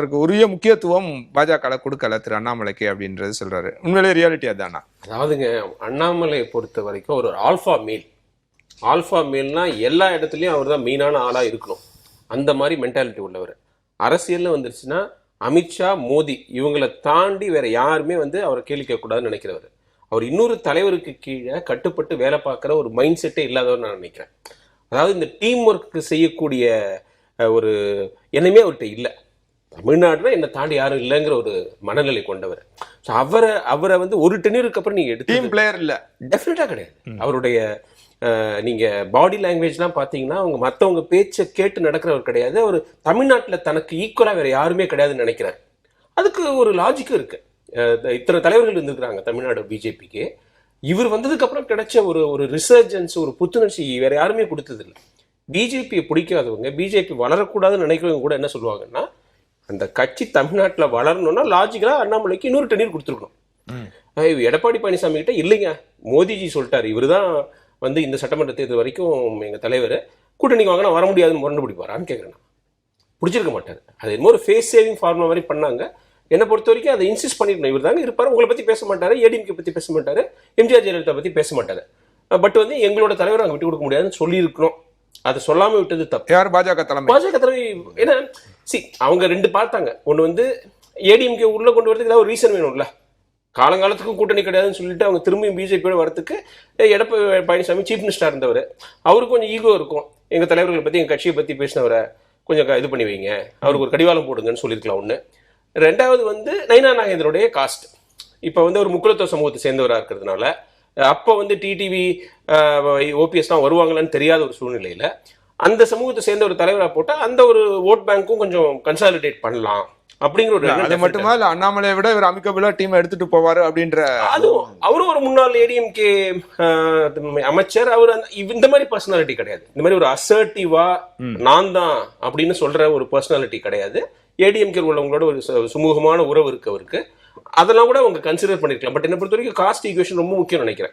அவருக்கு உரிய முக்கியத்துவம் பாஜக கொடுக்கல திரு அண்ணாமலைக்கு அப்படின்றது சொல்றாரு. உண்மையிலே ரியாலிட்டி அதானா? அதாவதுங்க, அண்ணாமலையை பொறுத்த வரைக்கும் ஒரு ஆல்ஃபா மேல்னா எல்லா இடத்துலயும் அவர் தான் மெயினான ஆளா இருக்கணும். அந்த மாதிரி மென்டாலிட்டி உள்ளவர். அரசியல்னு வந்துருச்சுன்னா அமித்ஷா, மோடி இவங்களை தாண்டி வேற யாருமே அவரை கேள்வி கேட்கக்கூடாதுன்னு நினைக்கிறவர். அவர் இன்னொரு தலைவருக்கு கீழே கட்டுப்பட்டு வேலை பார்க்குற ஒரு மைண்ட் செட்டே இல்லாதவர் நான் நினைக்கிறேன். அதாவது இந்த டீம் ஒர்க்கு செய்யக்கூடிய ஒரு எண்ணமே அவர்கிட்ட இல்லை. தமிழ்நாட்டில் என்னை தாண்டி யாரும் இல்லைங்கிற ஒரு மனநிலை கொண்டவர். ஸோ அவரை ஒரு டென்யூருக்கு அப்புறம் நீங்கள் எடுத்து டீம் பிளேயர் இல்லை, டெஃபினட்டாக கிடையாது. அவருடைய நீங்கள் பாடி லாங்குவேஜ்லாம் பார்த்தீங்கன்னா அவங்க மற்றவங்க பேச்சை கேட்டு நடக்கிறவர் கிடையாது. அவர் தமிழ்நாட்டில் தனக்கு ஈக்குவலாக வேறு யாருமே கிடையாதுன்னு நினைக்கிறார். அதுக்கு ஒரு லாஜிக்கும் இருக்குது. இத்தனை தலைவர்கள் இருந்துருக்குறாங்க தமிழ்நாடு பிஜேபிக்கு. இவர் வந்ததுக்கப்புறம் கிடைச்ச ஒரு ரிசர்ஜன்ஸ், ஒரு புத்துணர்ச்சி வேறு யாருமே கொடுத்ததில்லை. பிஜேபியை பிடிக்காதவங்க, பிஜேபி வளரக்கூடாதுன்னு நினைக்கிறவங்க கூட என்ன சொல்லுவாங்கன்னா, அந்த கட்சி தமிழ்நாட்டில் வளரணும்னா லாஜிக்கலாக அண்ணாமலைக்கு இன்னொரு டென்யூர் கொடுத்துருக்கணும். எடப்பாடி பழனிசாமி கிட்ட இல்லைங்க, மோடிஜி சொல்லிட்டாரு, இவர் தான் இந்த சட்டமன்ற தேர்தல் வரைக்கும் எங்கள் தலைவர், கூட்டணிக்கு வாங்கினா வர முடியாதுன்னு முரண்டு பிடிப்பாரான்னு கேட்குறேன். பிடிச்சிருக்க மாட்டார். அது என்னமோ ஒரு ஃபேஸ் சேவிங் ஃபார்முலா மாதிரி பண்ணாங்க. என்னை பொறுத்த வரைக்கும் அதை இன்சிஸ்ட் பண்ணிருக்கணும். இவர் தாங்க இருப்பார், உங்களை பற்றி பேச மாட்டார், ஏடிஎம்கே பற்றி பேச மாட்டார், எம்ஜிஆர் ஜெயலலிதா பற்றி பேச மாட்டார். பட் எங்களோட தலைவர் அங்கே விட்டு கொடுக்க முடியாதுன்னு சொல்லியிருக்கணும். அதை சொல்லாமல் விட்டது தப்பு. யார்? பாஜக தலைமை. ஏன்னா அவங்க ரெண்டு பார்த்தாங்க. ஒன்று ஏடிஎம்கே உள்ள கொண்டு வரதுக்கு ஏதாவது ஒரு ரீசன் வேணும்ல. காலங்காலத்துக்கும் கூட்டணி கிடையாதுன்னு சொல்லிட்டு அவங்க திரும்பியும் பிஜேபியோட வரத்துக்கு எடப்பாடி பழனிசாமி சீஃப் மினிஸ்டராக இருந்தவர். அவருக்கு கொஞ்சம் ஈகோ இருக்கும். எங்கள் தலைவர்களை பற்றி, எங்கள் கட்சியை பற்றி பேசினவரை கொஞ்சம் இது பண்ணி வைங்க, அவருக்கு ஒரு கடிவாளம் போடுங்கன்னு சொல்லியிருக்கலாம். ஒன்று. ரெண்டாவது நைனா நாகேந்திரோடைய காஸ்ட். இப்போ ஒரு முக்குலத்துவ சமூகத்தை சேர்ந்தவராக இருக்கிறதுனால அப்போ டிடிவி ஓபிஎஸ்லாம் வருவாங்களான்னு தெரியாத ஒரு சூழ்நிலையில் அந்த சமூகத்தை சேர்ந்த ஒரு தலைவராக போட்டால் அந்த ஒரு ஓட் பேங்க்கும் கொஞ்சம் கன்சாலிடேட் பண்ணலாம் அப்படிங்கிற ஒரு. அது மட்டுமா இல்ல, அண்ணாமலையை விட இவர் அமிக்கபிளா டீம் எடுத்துட்டு போவாரு அப்படின்ற. அதுவும் அவரும் ஒரு முன்னாள் ஏடிஎம்கே அமைச்சர். அவர் இந்த மாதிரி பர்சனாலிட்டி கிடையாது. இந்த மாதிரி ஒரு அசர்ட்டிவா நான் தான் அப்படின்னு சொல்ற ஒரு பர்சனாலிட்டி கிடையாது. ஏடிஎம்கே உள்ளவங்களோட ஒரு சுமூகமான உறவு இருக்கு அவருக்கு. அதெல்லாம் கூட அவங்க கன்சிடர் பண்ணிருக்கலாம். பட் என்ன பொறுத்த வரைக்கும் காஸ்ட் ஈக்குவேஷன் ரொம்ப முக்கியம் நினைக்கிறேன்.